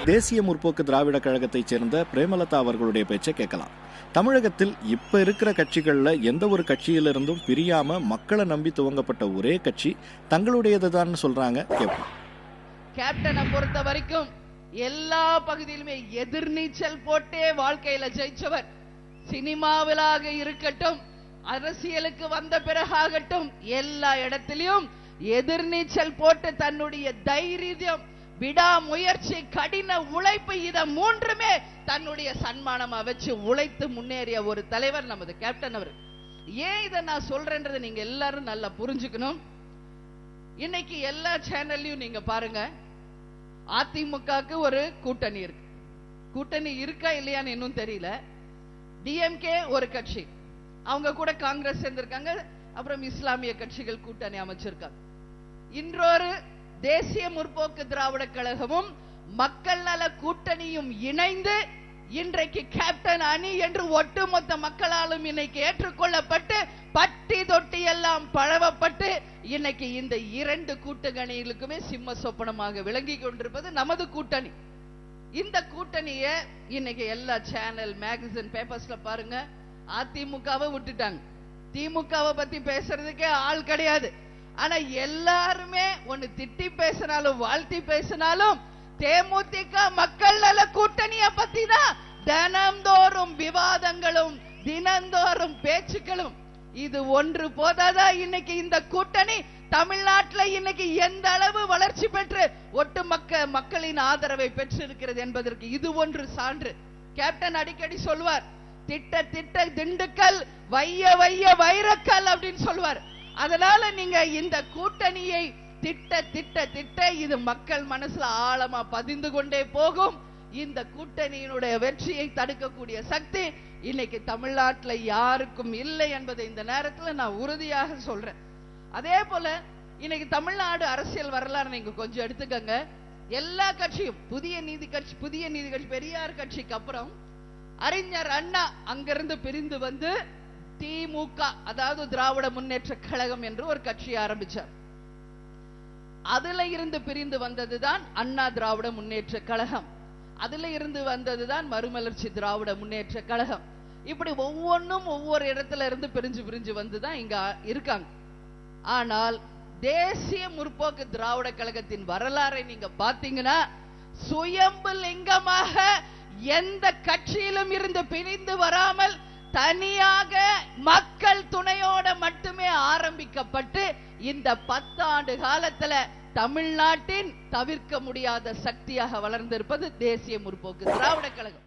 தேசிய முற்போக்கு திராவிட கழகத்தைச் சேர்ந்த பிரேமலதா அவர்களுடைய பேச்சை கேட்கலாம். தமிழகத்தில் இப்ப இருக்கிற கட்சிகள்ல எந்த ஒரு கட்சியிலிருந்தும் பிரியாம மக்களை நம்பி துவங்கப்பட்ட ஒரே கட்சி தங்களுடையதுதான் சொல்றாங்க. கேட்போம். கேப்டனை பொறுத்த வரைக்கும் எல்லா பகுதியிலுமே எதிர்நீச்சல் போட்டே வாழ்க்கையில ஜெயிச்சவர். சினிமாவிலாக இருக்கட்டும், அரசியலுக்கு வந்த பிறகாகட்டும், எல்லா இடத்திலும் எதிர்நீச்சல் போட்டு தன்னுடைய தைரியம், விடாமுயற்சி, கடின உழைப்பு, இத மூன்றுமே தன்னுடைய சன்மானமா வச்சு உழைத்து முன்னேறிய ஒரு தலைவர் நமது கேப்டன் அவர். ஏன் இதை நான் சொல்றேன்றதை நீங்க எல்லாரும் நல்லா புரிஞ்சுக்கணும். இன்னைக்கு எல்லா சேனல்லையும் நீங்க பாருங்க, அதிமுகவுக்கு ஒரு கூட்டணி இருக்கு. கூட்டணி இருக்கா இல்லையான்னு இன்னும் தெரியல. டிஎம்கே ஒரு கட்சி, அவங்க கூட காங்கிரஸ் சேர்ந்திருக்காங்க. அப்புறம் இஸ்லாமிய கட்சிகள் கூட்டணி அமைச்சிருக்காங்க. இன்றொரு தேசிய முற்போக்கு திராவிட கழகமும் மக்கள் நல கூட்டணியும் இணைந்து இன்றைக்கு கேப்டன் அணி என்று ஒட்டுமொத்த மக்களாலும் இன்னைக்கு ஏற்றுக்கொள்ளப்பட்டு பட்டி தொட்டி எல்லாம் பழவப்பட்டு இன்னைக்கு இந்த இரண்டு கூட்டணிகளுக்குமே சிம்ம சொப்பனமாக விளங்கி கொண்டிருப்பது நமது கூட்டணி. இந்த கூட்டணியை இன்னைக்கு எல்லா சேனல், மேகசின், பேப்பர்ஸ்ல பாருங்க. அதிமுகவை விட்டுட்டாங்க. திமுகவை பத்தி பேசுறதுக்கே ஆள் கிடையாது. ஆனா எல்லாருமே ஒன்னு திட்டி பேசினாலும் வாழ்த்தி பேசினாலும் தேமுதிக மக்கள் நல கூட்டணிய பத்தி தான் தினந்தோறும் விவாதங்களும் தினந்தோறும் பேச்சுக்களும். இது ஒன்று போதாதா இன்னைக்கு இந்த கூட்டணி தமிழ்நாட்டில் இன்னைக்கு எந்த அளவு வளர்ச்சி பெற்று ஒட்டுமொத்த மக்களின் ஆதரவை பெற்றிருக்கிறது என்பதற்கு இது ஒன்று சான்று. கேப்டன் அடிக்கடி சொல்வார், திட்ட திட்ட திண்டுக்கல், வைய வைய வைரக்கல் அப்படின்னு சொல்வார். அதனால நீங்க இந்த கூட்டணியை திட்ட திட்ட திட்ட இது மக்கள் மனசுல ஆழமா பதிந்து கொண்டே போகும். இந்த கூட்டணியினுடைய வெற்றியை தடுக்கக்கூடிய சக்தி இன்னைக்கு தமிழ்நாட்டில் யாருக்கும் இல்லை என்பதை இந்த நேரத்தில் நான் உறுதியாக சொல்றேன். அதே போல இன்னைக்கு தமிழ்நாடு அரசியல் வரலாறு நீங்க கொஞ்சம் எடுத்துக்கங்க. எல்லா கட்சியும் புதிய நீதி கட்சி பெரியார் கட்சிக்கு அப்புறம் அறிஞர் அண்ணா அங்கிருந்து பிரிந்து வந்து திமுக, அதாவது திராவிட முன்னேற்ற கழகம் என்று ஒரு கட்சி ஆரம்பிச்சார். அதுல இருந்து பிரிந்து வந்ததுதான் அண்ணா திராவிட முன்னேற்ற கழகம். அதுல இருந்து வந்ததுதான் மறுமலர்ச்சி திராவிட முன்னேற்ற கழகம். இப்படி ஒவ்வொன்றும் ஒவ்வொரு இடத்துல இருந்து பிரிஞ்சு வந்துதான் இங்க இருக்காங்க. ஆனால் தேசிய முற்போக்கு திராவிட கழகத்தின் வரலாறை நீங்க பாத்தீங்கன்னா சுயம்பு லிங்கமாக எந்த கட்சியிலும் இருந்து பிரிந்து வராமல் தனியாக மக்கள் துணையோட மட்டுமே ஆரம்பிக்கப்பட்டு இந்த 10 ஆண்டு காலத்துல தமிழ்நாட்டின் தவிர்க்க முடியாத சக்தியாக வளர்ந்திருப்பது தேசிய முற்போக்கு திராவிட கழகம்.